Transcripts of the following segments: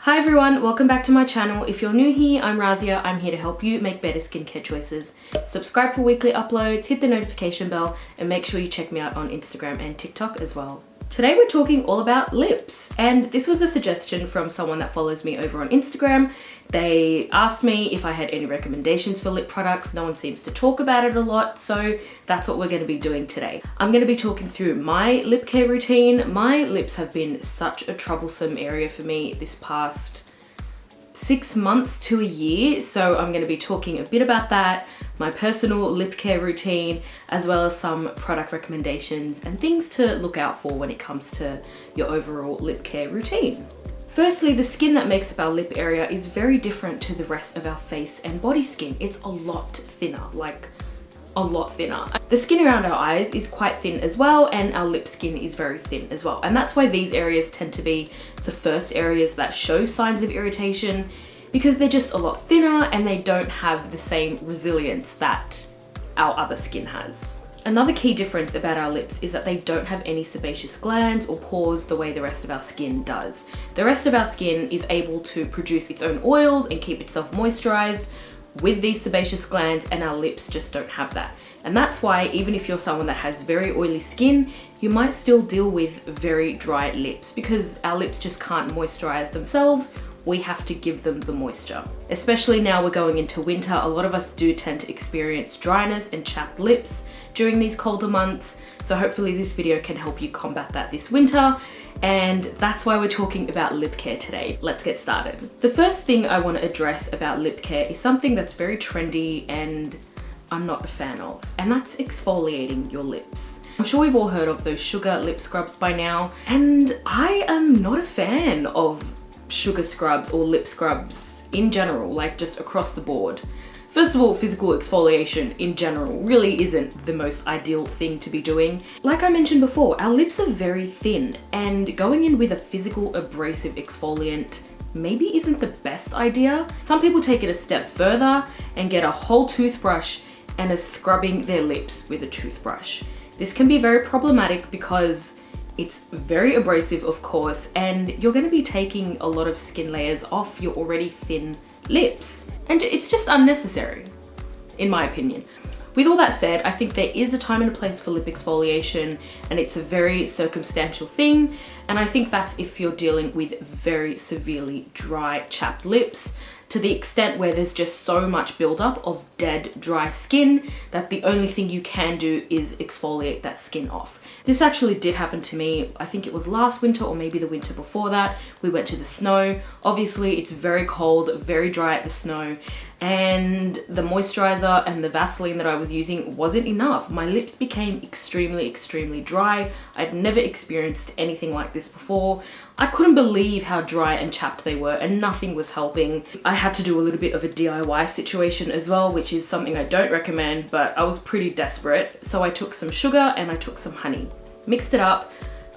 Hi everyone, welcome back to my channel. If you're new here, I'm Razia. I'm here to help you make better skincare choices. Subscribe for weekly uploads, hit the notification bell, and make sure you check me out on Instagram and TikTok as well. Today we're talking all about lips, and this was a suggestion from someone that follows me over on Instagram. They asked me if I had any recommendations for lip products. No one seems to talk about it a lot, so that's what we're going to be doing today. I'm going to be talking through my lip care routine. My lips have been such a troublesome area for me this past 6 months to a year, so I'm going to be talking a bit about that, my personal lip care routine, as well as some product recommendations and things to look out for when it comes to your overall lip care routine. Firstly, the skin that makes up our lip area is very different to the rest of our face and body skin. It's a lot thinner, like a lot thinner. The skin around our eyes is quite thin as well, and our lip skin is very thin as well. And that's why these areas tend to be the first areas that show signs of irritation, because they're just a lot thinner and they don't have the same resilience that our other skin has. Another key difference about our lips is that they don't have any sebaceous glands or pores the way the rest of our skin does. The rest of our skin is able to produce its own oils and keep itself moisturized with these sebaceous glands, and our lips just don't have that. And that's why even if you're someone that has very oily skin, you might still deal with very dry lips, because our lips just can't moisturize themselves. We have to give them the moisture. Especially now we're going into winter, a lot of us do tend to experience dryness and chapped lips during these colder months. So hopefully this video can help you combat that this winter. And that's why we're talking about lip care today. Let's get started. The first thing I want to address about lip care is something that's very trendy and I'm not a fan of, and that's exfoliating your lips. I'm sure we've all heard of those sugar lip scrubs by now, and I am not a fan of sugar scrubs or lip scrubs in general, like just across the board. First of all, physical exfoliation in general really isn't the most ideal thing to be doing. Like I mentioned before, our lips are very thin, and going in with a physical abrasive exfoliant maybe isn't the best idea. Some people take it a step further and get a whole toothbrush and are scrubbing their lips with a toothbrush. This can be very problematic because it's very abrasive, of course, and you're going to be taking a lot of skin layers off your already thin lips. And it's just unnecessary, in my opinion. With all that said, I think there is a time and a place for lip exfoliation, and it's a very circumstantial thing. And I think that's if you're dealing with very severely dry, chapped lips, to the extent where there's just so much buildup of dead, dry skin that the only thing you can do is exfoliate that skin off. This actually did happen to me. I think it was last winter or maybe the winter before that. We went to the snow. Obviously, it's very cold, very dry at the snow, and the moisturizer and the Vaseline that I was using wasn't enough. My lips became extremely dry. I'd never experienced anything like this before. I couldn't believe how dry and chapped they were, and nothing was helping. I had to do a little bit of a DIY situation as well, which is something I don't recommend, but I was pretty desperate. So I took some sugar and I took some honey, mixed it up,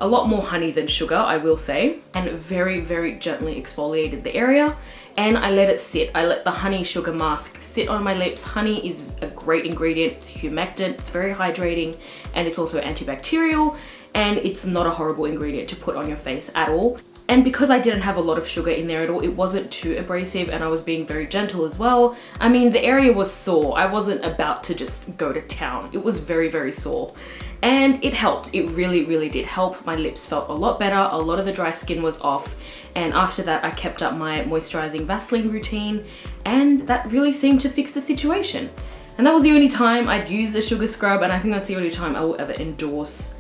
a lot more honey than sugar, I will say, and very gently exfoliated the area, and I let it sit. I let the honey sugar mask sit on my lips. Honey is a great ingredient. It's humectant, it's very hydrating, and it's also antibacterial, and it's not a horrible ingredient to put on your face at all. And because I didn't have a lot of sugar in there at all, it wasn't too abrasive, and I was being very gentle as well. I mean, the area was sore. I wasn't about to just go to town. It was very sore. And it helped. It really did help. My lips felt a lot better. A lot of the dry skin was off. And after that, I kept up my moisturizing Vaseline routine, and that really seemed to fix the situation. And that was the only time I'd use a sugar scrub, and I think that's the only time I will ever endorse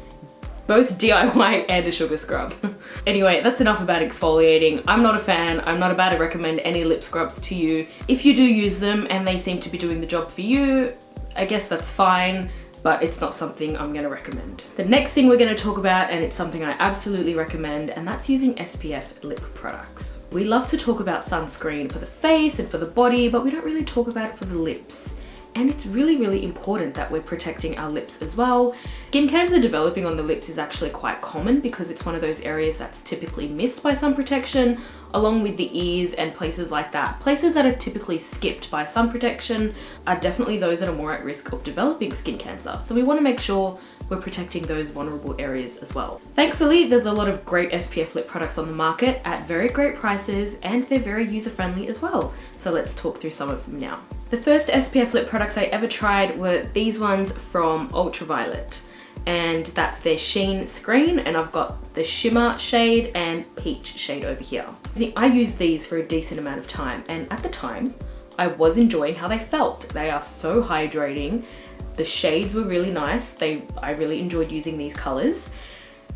both DIY and a sugar scrub. Anyway, that's enough about exfoliating. I'm not a fan. I'm not about to recommend any lip scrubs to you. If you do use them and they seem to be doing the job for you, I guess that's fine, but it's not something I'm gonna recommend. The next thing we're gonna talk about, and it's something I absolutely recommend, and that's using SPF lip products. We love to talk about sunscreen for the face and for the body, but we don't really talk about it for the lips. And it's really important that we're protecting our lips as well. Skin cancer developing on the lips is actually quite common because it's one of those areas that's typically missed by sun protection, along with the ears and places like that. Places that are typically skipped by sun protection are definitely those that are more at risk of developing skin cancer. So we want to make sure we're protecting those vulnerable areas as well. Thankfully, there's a lot of great SPF lip products on the market at very great prices, and they're very user-friendly as well. So let's talk through some of them now. The first SPF lip products I ever tried were these ones from Ultraviolet, and that's their Sheen Screen, and I've got the shimmer shade and peach shade over here. See, I used these for a decent amount of time, and at the time, I was enjoying how they felt. They are so hydrating. The shades were really nice. I really enjoyed using these colors,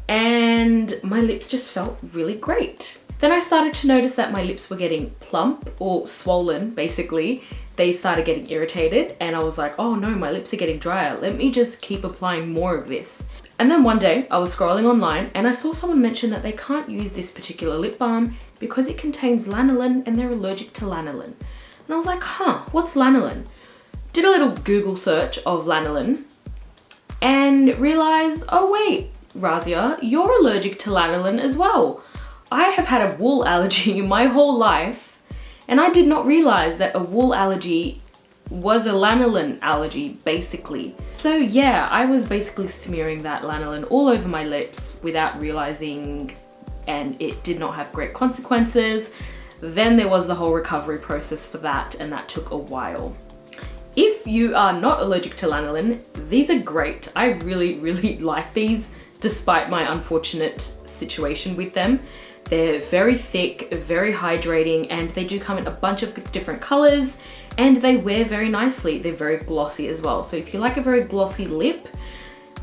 and my lips just felt really great. Then I started to notice that my lips were getting plump or swollen, basically. They started getting irritated, and I was like, oh no, my lips are getting drier. Let me just keep applying more of this. And then one day I was scrolling online and I saw someone mention that they can't use this particular lip balm because it contains lanolin and they're allergic to lanolin. And I was like, huh, what's lanolin? Did a little Google search of lanolin and realized, oh wait, Razia, you're allergic to lanolin as well. I have had a wool allergy my whole life, and I did not realize that a wool allergy was a lanolin allergy, basically. So yeah, I was basically smearing that lanolin all over my lips without realizing, and it did not have great consequences. Then there was the whole recovery process for that, and that took a while. If you are not allergic to lanolin, these are great. I really like these, despite my unfortunate situation with them. They're very thick, very hydrating, and they do come in a bunch of different colors, and they wear very nicely. They're very glossy as well. So if you like a very glossy lip,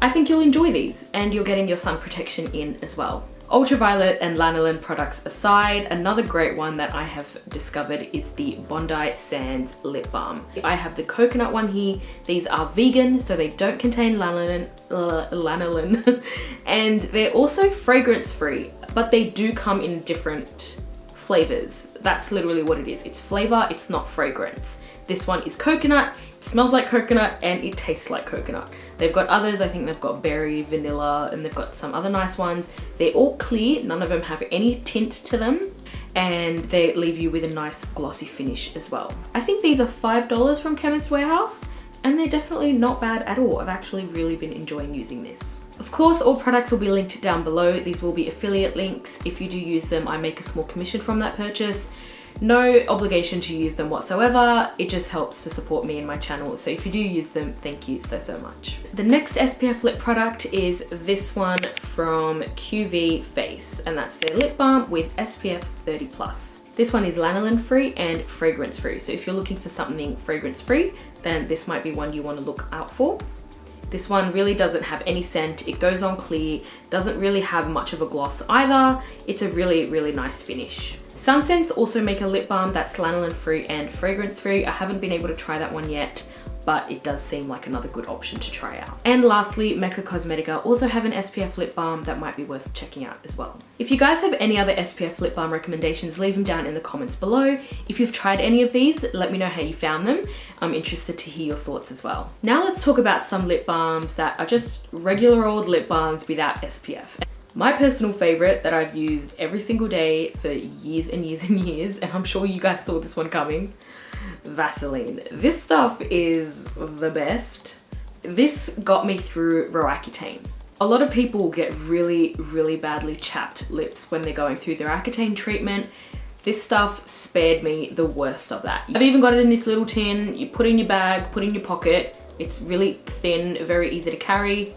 I think you'll enjoy these, and you're getting your sun protection in as well. Ultraviolet and lanolin products aside, another great one that I have discovered is the Bondi Sands lip balm. I have the coconut one here. These are vegan, so they don't contain lanolin, and they're also fragrance free, but they do come in different flavors. That's literally what it is. It's flavor, it's not fragrance. This one is coconut, it smells like coconut, and it tastes like coconut. They've got others, I think they've got berry, vanilla, and they've got some other nice ones. They're all clear, none of them have any tint to them, and they leave you with a nice glossy finish as well. I think these are $5 from Chemist Warehouse, and they're definitely not bad at all. I've actually really been enjoying using this. Of course, all products will be linked down below. These will be affiliate links. If you do use them, I make a small commission from that purchase. No obligation to use them whatsoever. It just helps to support me and my channel. So if you do use them, thank you so much. The next SPF lip product is this one from QV Face, and that's their lip balm with SPF 30+. This one is lanolin free and fragrance free. So if you're looking for something fragrance free, then this might be one you want to look out for. This one really doesn't have any scent. It goes on clear, doesn't really have much of a gloss either. It's a really nice finish. Sunscreen also make a lip balm that's lanolin free and fragrance free. I haven't been able to try that one yet, but it does seem like another good option to try out. And lastly, Mecca Cosmetica also have an SPF lip balm that might be worth checking out as well. If you guys have any other SPF lip balm recommendations, leave them down in the comments below. If you've tried any of these, let me know how you found them. I'm interested to hear your thoughts as well. Now let's talk about some lip balms that are just regular old lip balms without SPF. My personal favorite that I've used every single day for years and years, and I'm sure you guys saw this one coming, Vaseline. This stuff is the best. This got me through Roaccutane. A lot of people get really badly chapped lips when they're going through their Accutane treatment. This stuff spared me the worst of that. I've even got it in this little tin. You put it in your bag, put it in your pocket. It's really thin, very easy to carry,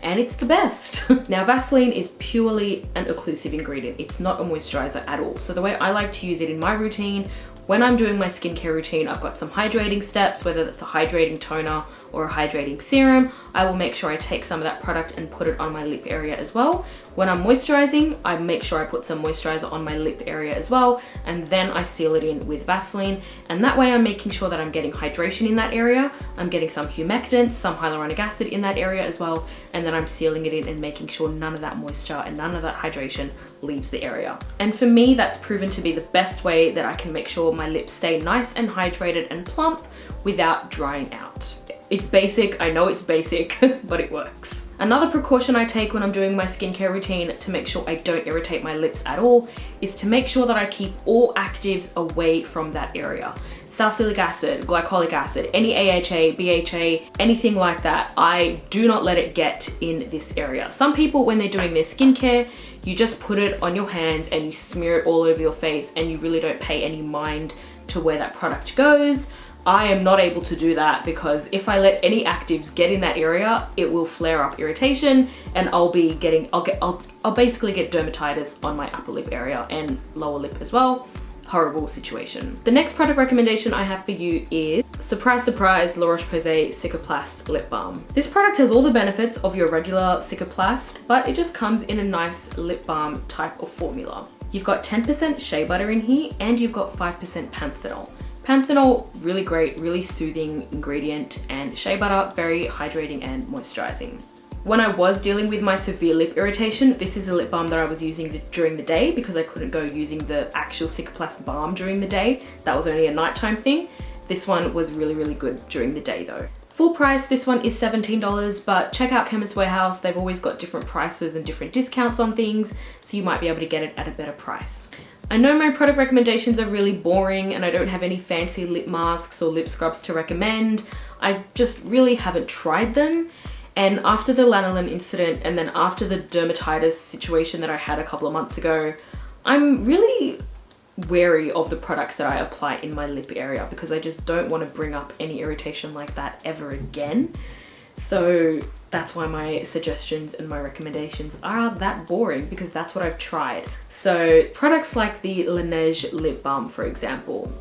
and it's the best. Now, Vaseline is purely an occlusive ingredient. It's not a moisturizer at all. So the way I like to use it in my routine, when I'm doing my skincare routine, I've got some hydrating steps, whether that's a hydrating toner or a hydrating serum. I will make sure I take some of that product and put it on my lip area as well. When I'm moisturizing, I make sure I put some moisturizer on my lip area as well, and then I seal it in with Vaseline. And that way I'm making sure that I'm getting hydration in that area, I'm getting some humectants, some hyaluronic acid in that area as well, and then I'm sealing it in and making sure none of that moisture and none of that hydration leaves the area. And for me, that's proven to be the best way that I can make sure my lips stay nice and hydrated and plump without drying out. It's basic, I know it's basic, but it works. Another precaution I take when I'm doing my skincare routine to make sure I don't irritate my lips at all is to make sure that I keep all actives away from that area. Salicylic acid, glycolic acid, any AHA, BHA, anything like that, I do not let it get in this area. Some people, when they're doing their skincare, you just put it on your hands and you smear it all over your face and you really don't pay any mind to where that product goes. I am not able to do that because if I let any actives get in that area, it will flare up irritation and I'll basically get dermatitis on my upper lip area and lower lip as well. Horrible situation. The next product recommendation I have for you is, surprise surprise, La Roche-Posay Cicaplast Lip Balm. This product has all the benefits of your regular Cicaplast, but it just comes in a nice lip balm type of formula. You've got 10% shea butter in here and you've got 5% panthenol. Panthenol, really great, really soothing ingredient, and shea butter, very hydrating and moisturizing. When I was dealing with my severe lip irritation, this is a lip balm that I was using during the day because I couldn't go using the actual Cicaplast balm during the day. That was only a nighttime thing. This one was really, really good during the day though. Full price, this one is $17, but check out Chemist Warehouse. They've always got different prices and different discounts on things, so you might be able to get it at a better price. I know my product recommendations are really boring and I don't have any fancy lip masks or lip scrubs to recommend. I just really haven't tried them. And after the lanolin incident and then after the dermatitis situation that I had a couple of months ago, I'm really wary of the products that I apply in my lip area because I just don't want to bring up any irritation like that ever again. So that's why my suggestions and my recommendations are that boring, because that's what I've tried. So products like the Laneige lip balm, for example.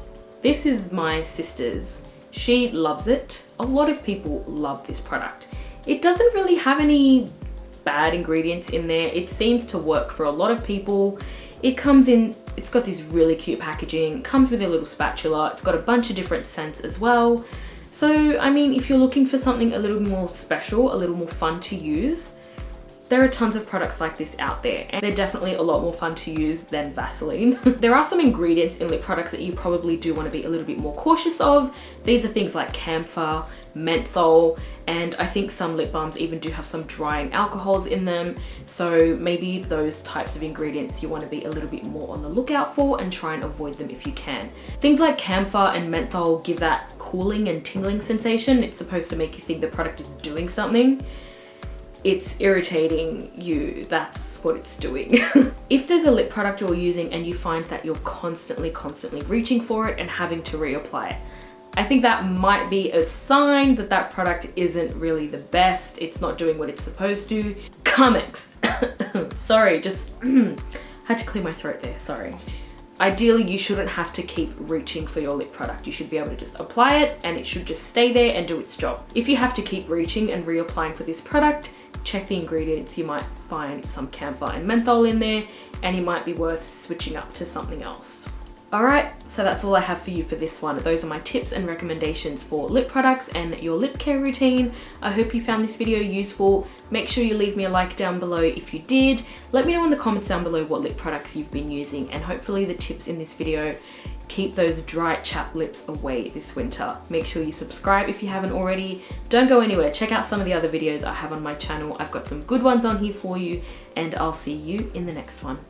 This is my sister's. She loves it. A lot of people love this product. It doesn't really have any bad ingredients in there. It seems to work for a lot of people. It comes in, it's got this really cute packaging, comes with a little spatula. It's got a bunch of different scents as well. So, I mean, if you're looking for something a little more special, a little more fun to use, there are tons of products like this out there, and they're definitely a lot more fun to use than Vaseline. There are some ingredients in lip products that you probably do want to be a little bit more cautious of. These are things like camphor, menthol, and I think some lip balms even do have some drying alcohols in them. So maybe those types of ingredients you want to be a little bit more on the lookout for and try and avoid them if you can. Things like camphor and menthol give that cooling and tingling sensation. It's supposed to make you think the product is doing something. It's irritating you, that's what it's doing. If there's a lip product you're using and you find that you're constantly reaching for it and having to reapply it, I think that might be a sign that that product isn't really the best. It's not doing what it's supposed to. Comics. Sorry, just had to clear my throat there, sorry. Ideally, you shouldn't have to keep reaching for your lip product. You should be able to just apply it and it should just stay there and do its job. If you have to keep reaching and reapplying for this product, check the ingredients. You might find some camphor and menthol in there and it might be worth switching up to something else. Alright, so that's all I have for you for this one. Those are my tips and recommendations for lip products and your lip care routine. I hope you found this video useful. Make sure you leave me a like down below if you did. Let me know in the comments down below what lip products you've been using, and hopefully the tips in this video keep those dry, chapped lips away this winter. Make sure you subscribe if you haven't already. Don't go anywhere. Check out some of the other videos I have on my channel. I've got some good ones on here for you, and I'll see you in the next one.